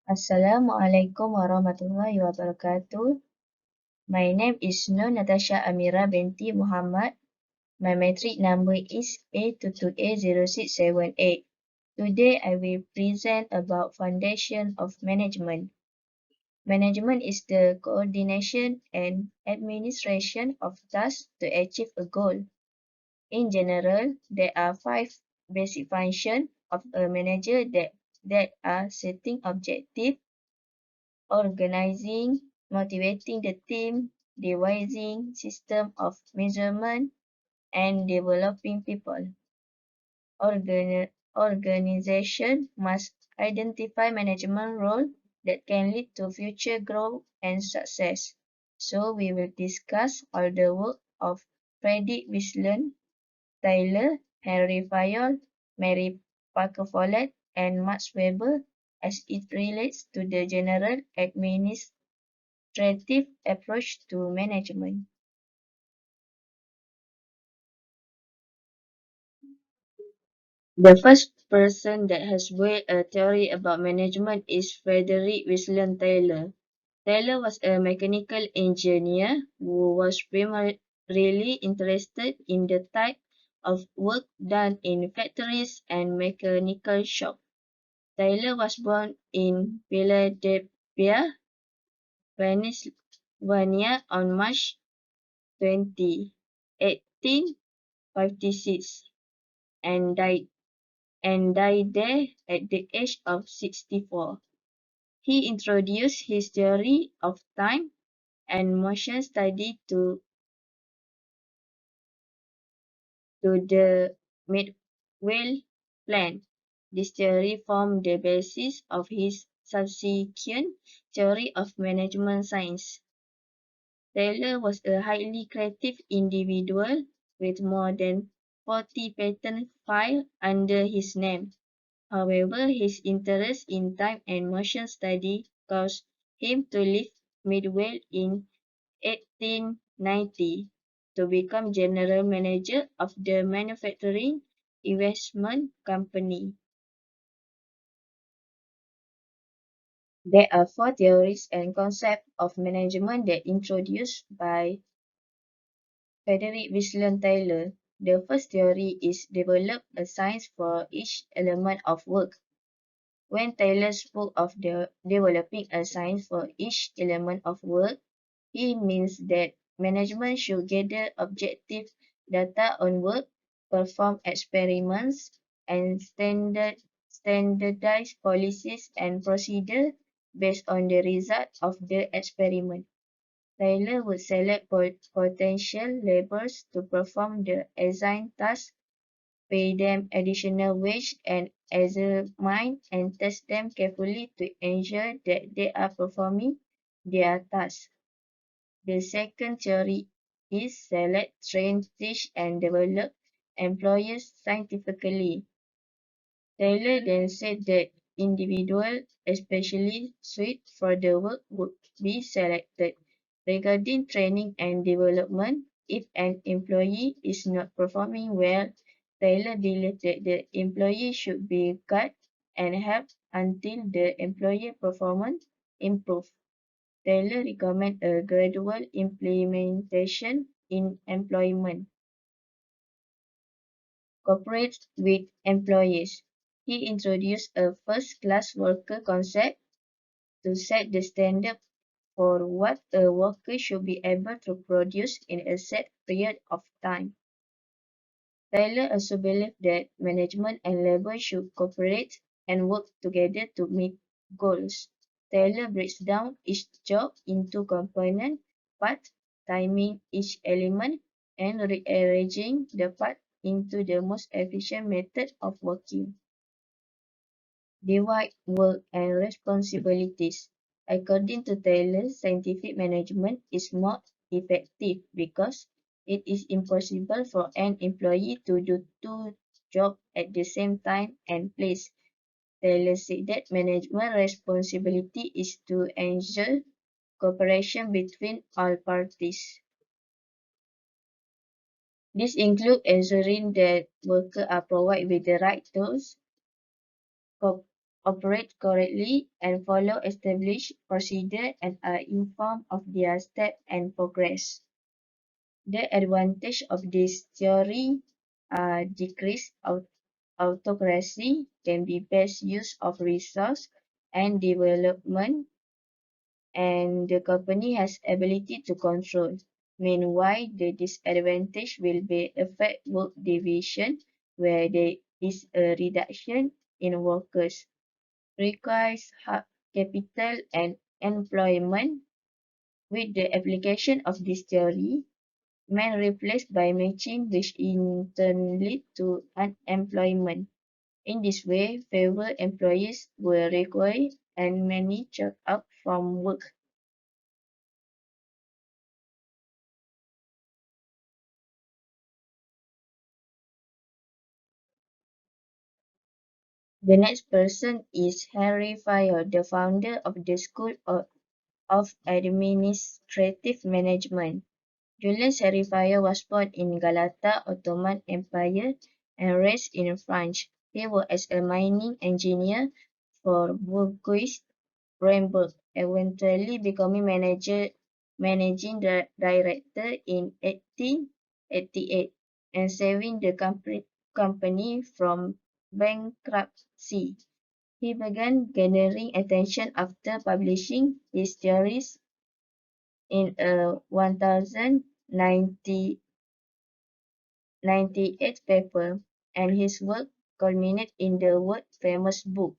Assalamualaikum warahmatullahi wabarakatuh. My name is Nur Natasha Amira binti Muhammad. My metric number is A22A0678. Today I will present about foundation of management. Management is the coordination and administration of tasks to achieve a goal. In general, there are 5 basic functions of a manager that are setting objectives, organizing, motivating the team, devising system of measurement, and developing people. Organization must identify management role that can lead to future growth and success. So we will discuss all the work of Frederick Winston Taylor, Henry Fayol, Mary Parker Follett, and Max Weber as it relates to the general administrative approach to management. The first person that has built a theory about management is Frederick Winston Taylor. Taylor was a mechanical engineer who was primarily interested in the type of work done in factories and mechanical shops. Taylor was born in Philadelphia, Pennsylvania on March 20, 1856 and died there at the age of 64. He introduced his theory of time and motion study to the Midwell plan. This theory formed the basis of his subsequent theory of management science. Taylor was a highly creative individual with more than 40 patents filed under his name. However, his interest in time and motion study caused him to leave Midwell in 1890 to become general manager of the manufacturing investment company. There are 4 theories and concepts of management that introduced by Frederick Winston Taylor. The first theory is develop a science for each element of work. When Taylor spoke of developing a science for each element of work, he means that management should gather objective data on work, perform experiments, and standardize policies and procedures based on the result of the experiment. Taylor would select potential laborers to perform the assigned task, pay them additional wage, and examine and test them carefully to ensure that they are performing their tasks. The second theory is select, train, teach, and develop employees scientifically. Taylor then said that individuals especially suited for the work would be selected. Regarding training and development, if an employee is not performing well, Taylor believed that the employee should be cut and helped until the employee performance improved. Taylor recommended a gradual implementation in employment cooperates with employees. He introduced a first-class worker concept to set the standard for what a worker should be able to produce in a set period of time. Taylor also believed that management and labor should cooperate and work together to meet goals. Taylor breaks down each job into component parts, timing each element, and rearranging the parts into the most efficient method of working. Divide work and responsibilities. According to Taylor, scientific management is more effective because it is impossible for an employee to do 2 jobs at the same time and place. Taylor said that management responsibility is to ensure cooperation between all parties. This includes ensuring that workers are provided with the right tools, operate correctly and follow established procedure and are informed of their step and progress. The advantage of this theory are decreased autocracy, can be best use of resource and development, and the company has ability to control. Meanwhile, the disadvantage will be affect work division where there is a reduction in workers, requires capital and employment. With the application of this theory, men replaced by machine which in turn lead to unemployment. In this way, fewer employees were required and many dropped out from work. The next person is Henry Fayol, the founder of the School of Administrative Management. Julius Henry Fayol was born in Galata, Ottoman Empire, and raised in France. He worked as a mining engineer for Bourgeois Rainbow, eventually becoming managing director in 1888 and saving the company from bankruptcy. He began gathering attention after publishing his theories in a 1098 paper, and his work culminated in the world-famous book.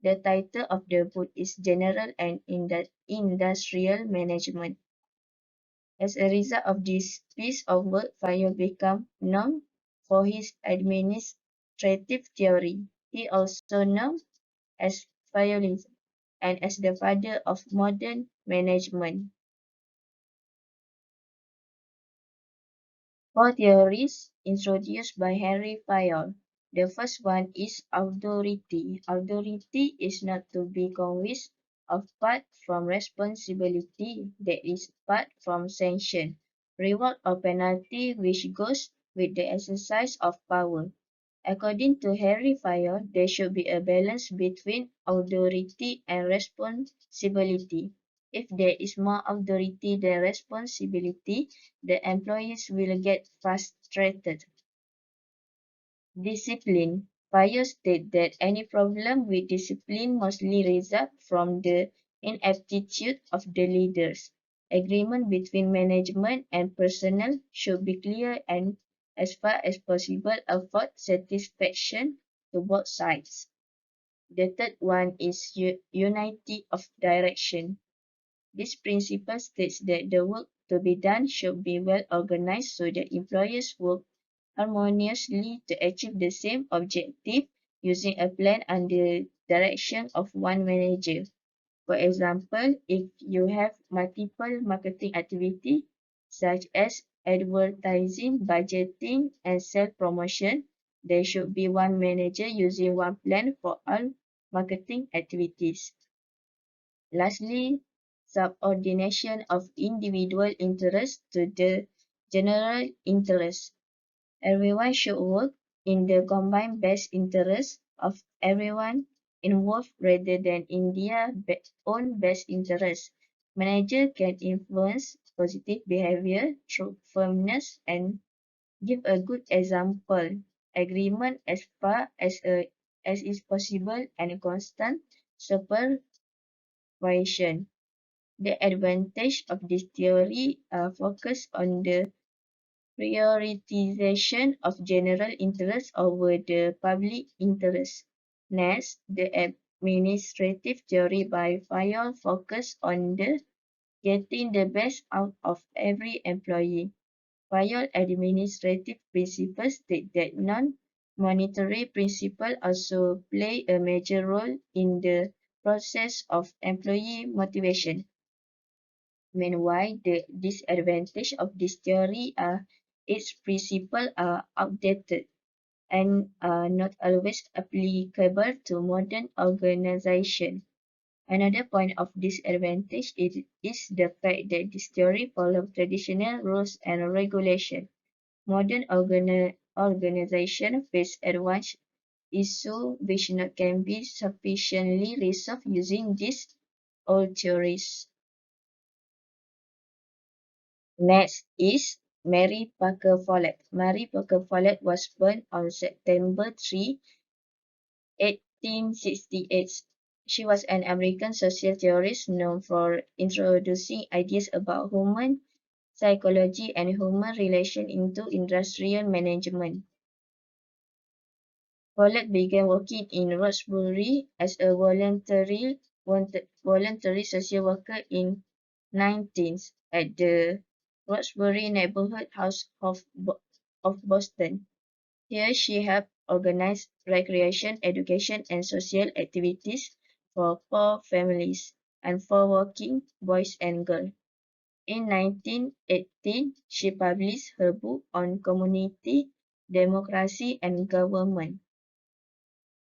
The title of the book is General and Industrial Management. As a result of this piece of work, Fayol became known for his administrative theory. He also known as Fayolism and as the father of modern management. Four theories introduced by Henry Fayol. The first one is authority. Authority is not to be convinced of part from responsibility, that is part from sanction, reward or penalty which goes with the exercise of power. According to Henry Fayol, there should be a balance between authority and responsibility. If there is more authority than responsibility, the employees will get frustrated. Discipline. Fayol states that any problem with discipline mostly results from the inaptitude of the leaders. Agreement between management and personnel should be clear and, as far as possible, afford satisfaction to both sides. The third one is unity of direction. This principle states that the work to be done should be well organized so that employees work harmoniously to achieve the same objective using a plan under direction of one manager. For example, if you have multiple marketing activities such as advertising, budgeting, and self-promotion, there should be one manager using one plan for all marketing activities. Lastly, subordination of individual interests to the general interest. Everyone should work in the combined best interest of everyone involved rather than in their own best interest. Managers can influence positive behavior through firmness and give a good example. Agreement as far as is possible and constant supervision. The advantage of this theory are focused on the prioritization of general interest over the public interest. Next, the administrative theory by Fayol focus on the getting the best out of every employee. Fayol administrative principles state that non-monetary principles also play a major role in the process of employee motivation. Meanwhile, the disadvantage of this theory are its principles are outdated and are not always applicable to modern organizations. Another point of disadvantage is the fact that this theory follows traditional rules and regulations. Modern organizations face issue which not can be sufficiently resolved using these old theories. Next is Mary Parker Follett. Mary Parker Follett was born on September 3, 1868. She was an American social theorist known for introducing ideas about human psychology and human relations into industrial management. Follett began working in Roxbury as a voluntary social worker in 19th at the Roxbury Neighborhood House of Boston. Here she helped organize recreation, education, and social activities for poor families and for working boys and girls. In 1918, she published her book on community, democracy, and government,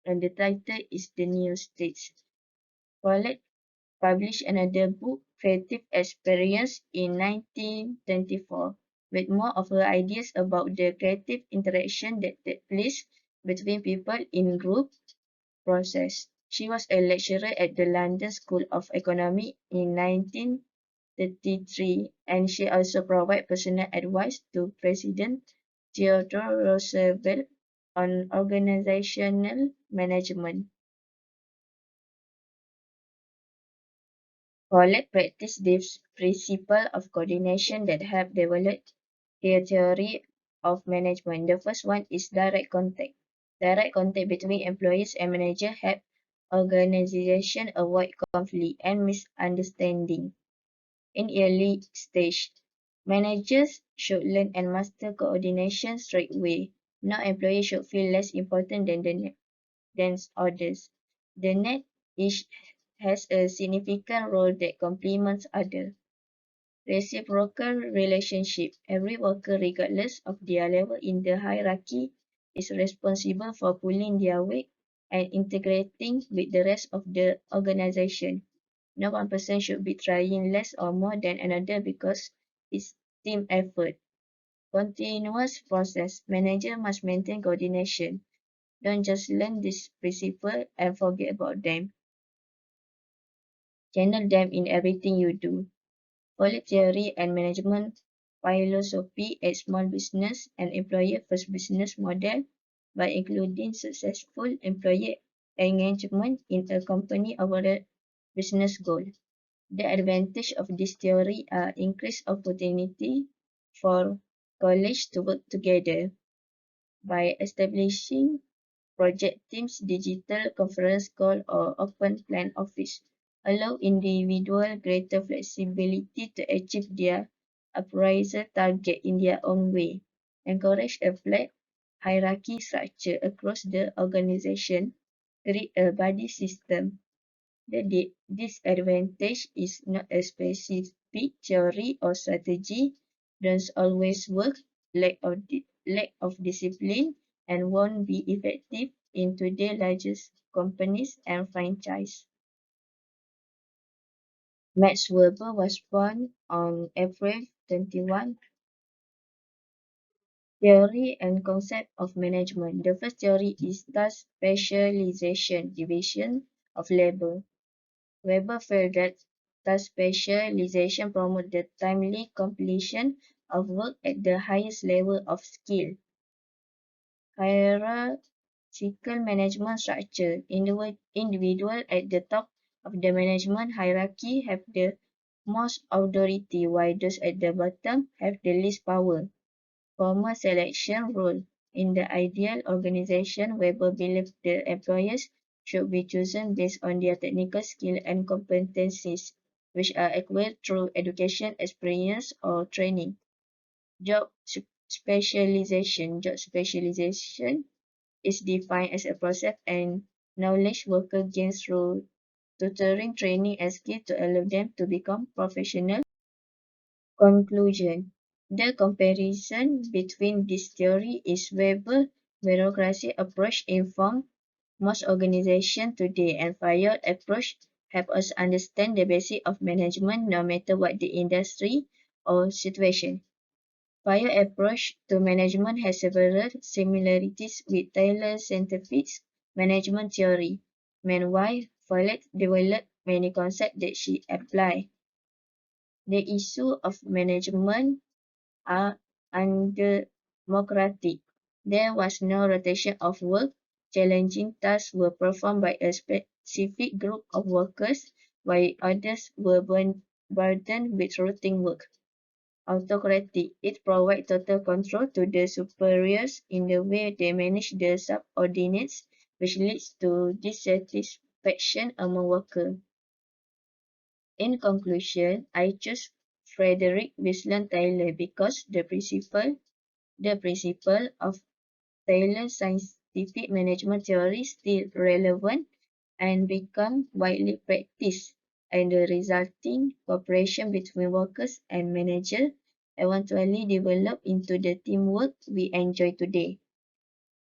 and the title is The New States. Follett published another book, Creative Experience, in 1924, with more of her ideas about the creative interaction that takes place between people in group process. She was a lecturer at the London School of Economics in 1933, and she also provided personal advice to President Theodore Roosevelt on organizational management. Follett practiced this principle of coordination that helped develop her theory of management. The first one is direct contact. Direct contact between employees and managers help organizations avoid conflict and misunderstanding. In early stage, managers should learn and master coordination straight away. No employee should feel less important than others. The net each has a significant role that complements others. Reciprocal relationship. Every worker, regardless of their level in the hierarchy, is responsible for pulling their weight and integrating with the rest of the organization. No one person should be trying less or more than another because it's team effort. Continuous process. Manager must maintain coordination. Don't just learn this principle and forget about them. Channel them in everything you do. Follow theory and management philosophy at small business and employer first business model by including successful employee engagement in a company overall business goal. The advantage of this theory are increased opportunity for colleagues to work together by establishing project teams, digital conference call, or open plan office. Allow individual greater flexibility to achieve their appraisal target in their own way. Encourage a flat hierarchy structure across the organization. Create a buddy system. The disadvantage is not a specific theory or strategy, doesn't always work, lack of discipline, and won't be effective in today's largest companies and franchise. Max Weber was born on April 21. Theory and concept of management. The first theory is task specialization, division of labor. Weber felt that task specialization promotes the timely completion of work at the highest level of skill. Hierarchical management structure. Individuals at the top of the management hierarchy have the most authority, while those at the bottom have the least power. Formal selection rule. In the ideal organization, Weber believed the employees should be chosen based on their technical skill and competencies, which are acquired through education, experience, or training. Job specialization. Job specialization is defined as a process and knowledge worker gains through tutoring, training, and skill to allow them to become professional. Conclusion. The comparison between this theory is Weber's bureaucracy approach informed most organizations today, and Fayol approach help us understand the basics of management no matter what the industry or situation. Fayol approach to management has several similarities with Taylor's scientific management theory. Meanwhile, Follett developed many concepts that she applied. The issue of management are undemocratic. There was no rotation of work. Challenging tasks were performed by a specific group of workers, while others were burdened with routine work. Autocratic. It provides total control to the superiors in the way they manage the subordinates, which leads to dissatisfaction among workers. In conclusion, I choose Frederick Winslow Taylor because the principle of Taylor's scientific management theory is still relevant and become widely practiced, and the resulting cooperation between workers and managers eventually develop into the teamwork we enjoy today.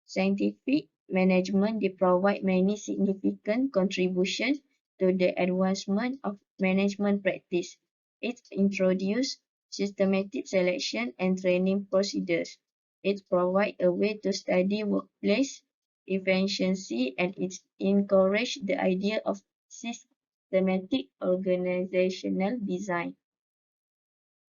Scientific management they provide many significant contributions to the advancement of management practice. It introduced systematic selection and training procedures. It provides a way to study workplace efficiency, and it encourages the idea of systematic organizational design.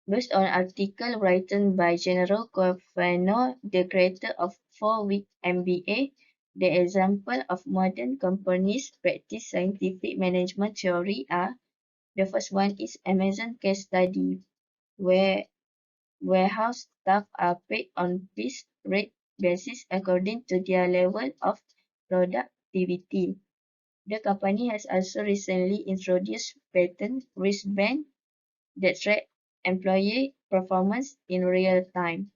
Based on an article written by General Cofano, the creator of 4-week MBA, the example of modern companies practice scientific management theory are: the first one is Amazon case study, where warehouse staff are paid on piece rate basis according to their level of productivity. The company has also recently introduced patent wristband that track employee performance in real time.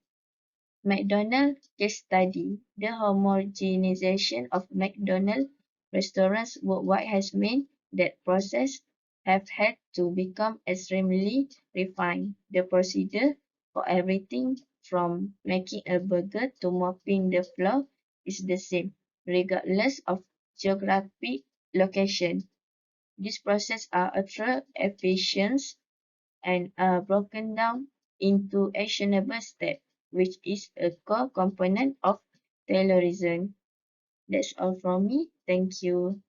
McDonald's case study: the homogenization of McDonald's restaurants worldwide has meant that processes have had to become extremely refined. The procedure for everything from making a burger to mopping the floor is the same, regardless of geographic location. These processes are ultra efficient and are broken down into actionable steps, which is a core component of Taylorism. That's all from me. Thank you.